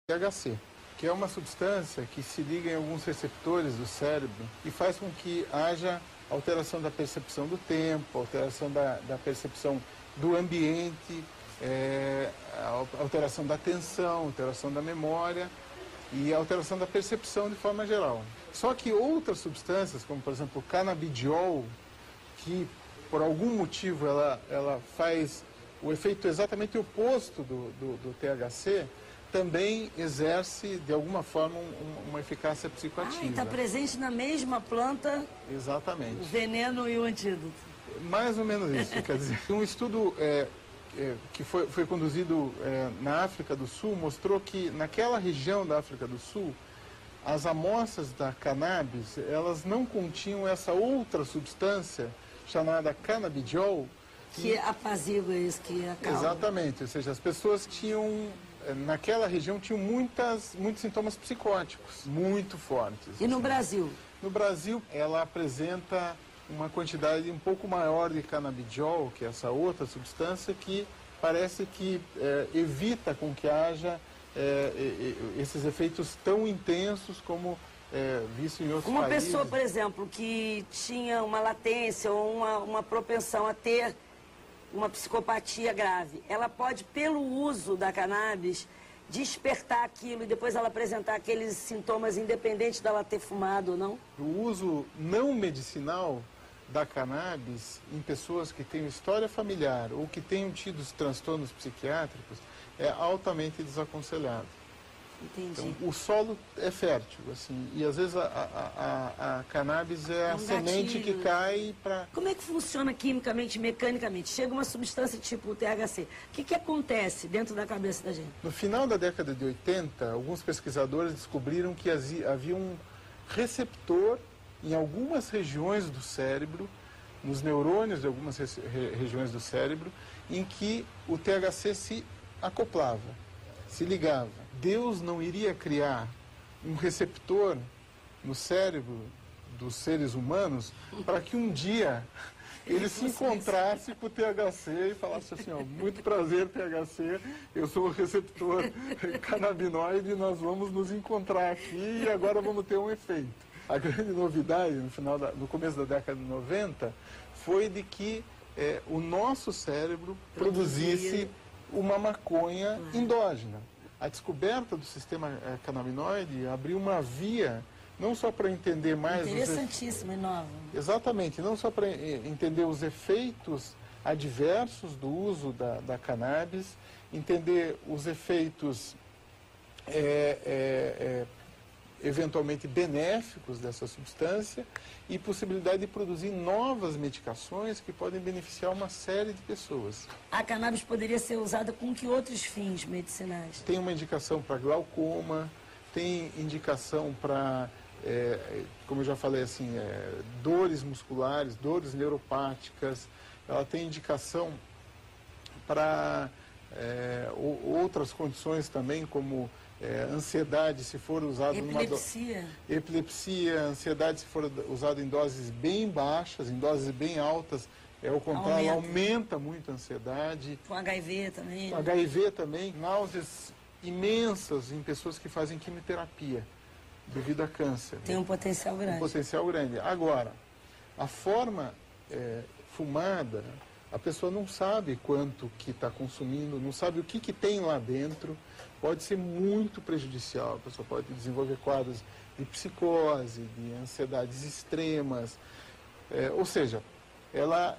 THC, que é uma substância que se liga em alguns receptores do cérebro e faz com que haja alteração da percepção do tempo, alteração da percepção do ambiente, alteração da atenção, alteração da memória e alteração da percepção de forma geral. Só que outras substâncias, como por exemplo o canabidiol, que por algum motivo ela faz o efeito exatamente oposto do THC, também exerce, de alguma forma, uma eficácia psicoativa. Está presente na mesma planta. Exatamente. O veneno e o antídoto. Mais ou menos isso, quer dizer. Um estudo que foi conduzido na África do Sul mostrou que naquela região da África do Sul, as amostras da cannabis, elas não continham essa outra substância chamada canabidiol. Que apazigua isso, que acalma. Exatamente, ou seja, as pessoas naquela região tinham muitos sintomas psicóticos, muito fortes. E no Brasil? No Brasil, ela apresenta uma quantidade um pouco maior de canabidiol, que é essa outra substância, que parece que evita com que haja esses efeitos tão intensos como visto em outros países. Uma pessoa, por exemplo, que tinha uma latência ou uma propensão a ter uma psicopatia grave, ela pode, pelo uso da cannabis, despertar aquilo e depois ela apresentar aqueles sintomas independente dela ter fumado ou não? O uso não medicinal da cannabis em pessoas que têm história familiar ou que tenham tido transtornos psiquiátricos é altamente desaconselhado. Entendi. Então, o solo é fértil, assim, e às vezes a cannabis é a semente que cai para... Como é que funciona quimicamente, mecanicamente? Chega uma substância tipo o THC. O que acontece dentro da cabeça da gente? No final da década de 80, alguns pesquisadores descobriram que havia um receptor em algumas regiões do cérebro, nos neurônios de algumas regiões do cérebro, em que o THC se acoplava, se ligava. Deus não iria criar um receptor no cérebro dos seres humanos para que um dia ele se encontrasse com o THC e falasse assim, ó, muito prazer THC, eu sou o receptor canabinoide, nós vamos nos encontrar aqui e agora vamos ter um efeito. A grande novidade no começo da década de 90 foi de que o nosso cérebro produzisse uma maconha endógena. A descoberta do sistema canabinoide abriu uma via, não só para entender mais... Interessantíssima e nova. Exatamente, não só para entender os efeitos adversos do uso da cannabis, entender os efeitos eventualmente benéficos dessa substância e possibilidade de produzir novas medicações que podem beneficiar uma série de pessoas. A cannabis poderia ser usada com que outros fins medicinais? Tem uma indicação para glaucoma, tem indicação para, como eu já falei assim, dores musculares, dores neuropáticas, ela tem indicação para outras condições também, como ansiedade, se for usado epilepsia, ansiedade se for usado em doses bem baixas, em doses bem altas, ao contrário, aumenta muito a ansiedade. Com HIV também. Com HIV também, náuseas imensas em pessoas que fazem quimioterapia devido a câncer. Tem um potencial grande. Um potencial grande. Agora, a forma fumada, a pessoa não sabe quanto que está consumindo, não sabe o que tem lá dentro, pode ser muito prejudicial. A pessoa pode desenvolver quadros de psicose, de ansiedades extremas. Ou seja, ela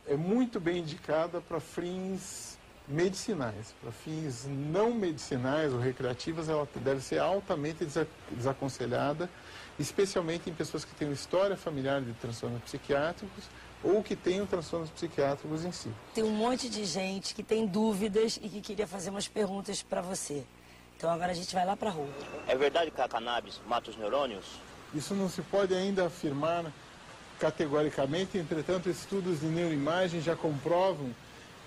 é muito bem indicada para fins medicinais. Para fins não medicinais ou recreativas, ela deve ser altamente desaconselhada, especialmente em pessoas que têm uma história familiar de transtornos psiquiátricos ou que tenham transtornos psiquiátricos em si. Tem um monte de gente que tem dúvidas e que queria fazer umas perguntas para você. Então agora a gente vai lá para a rua. É verdade que a cannabis mata os neurônios? Isso não se pode ainda afirmar categoricamente, entretanto, estudos de neuroimagem já comprovam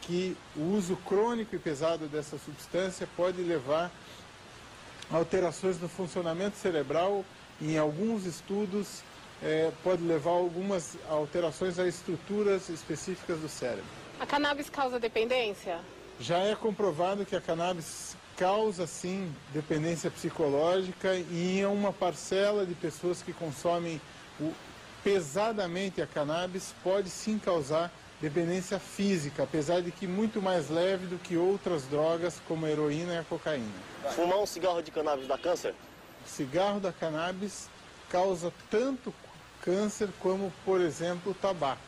que o uso crônico e pesado dessa substância pode levar a alterações no funcionamento cerebral e, em alguns estudos, pode levar a algumas alterações a estruturas específicas do cérebro. A cannabis causa dependência? Já é comprovado que a cannabis causa, sim, dependência psicológica e em uma parcela de pessoas que consomem pesadamente a cannabis pode sim causar dependência física, apesar de que muito mais leve do que outras drogas como a heroína e a cocaína. Fumar um cigarro de cannabis dá câncer? O cigarro da cannabis causa tanto câncer como, por exemplo, o tabaco,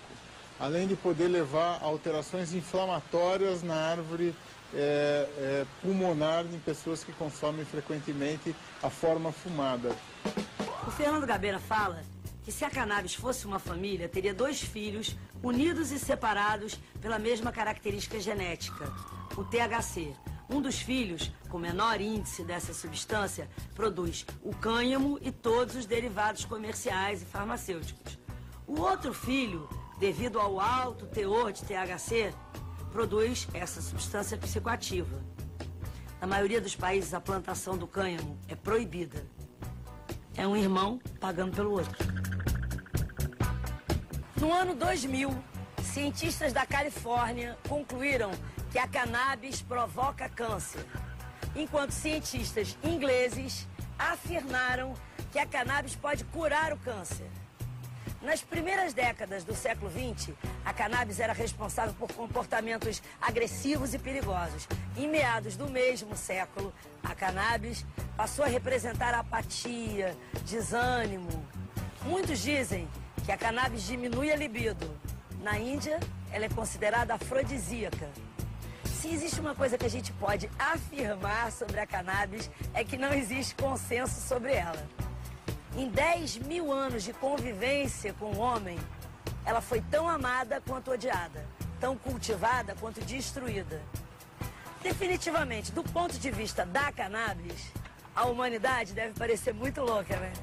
além de poder levar a alterações inflamatórias na árvore pulmonar em pessoas que consomem frequentemente a forma fumada. O Fernando Gabeira fala que se a cannabis fosse uma família, teria 2 filhos unidos e separados pela mesma característica genética, o THC. Um dos filhos, com menor índice dessa substância, produz o cânhamo e todos os derivados comerciais e farmacêuticos. O outro filho, devido ao alto teor de THC, produz essa substância psicoativa. Na maioria dos países, a plantação do cânhamo é proibida. É um irmão pagando pelo outro. No ano 2000, cientistas da Califórnia concluíram que a cannabis provoca câncer, enquanto cientistas ingleses afirmaram que a cannabis pode curar o câncer. Nas primeiras décadas do século XX, a cannabis era responsável por comportamentos agressivos e perigosos. Em meados do mesmo século, a cannabis passou a representar apatia, desânimo. Muitos dizem que a cannabis diminui a libido. Na Índia, ela é considerada afrodisíaca. Se existe uma coisa que a gente pode afirmar sobre a cannabis, é que não existe consenso sobre ela. Em 10.000 anos de convivência com o homem, ela foi tão amada quanto odiada, tão cultivada quanto destruída. Definitivamente, do ponto de vista da cannabis, a humanidade deve parecer muito louca, né?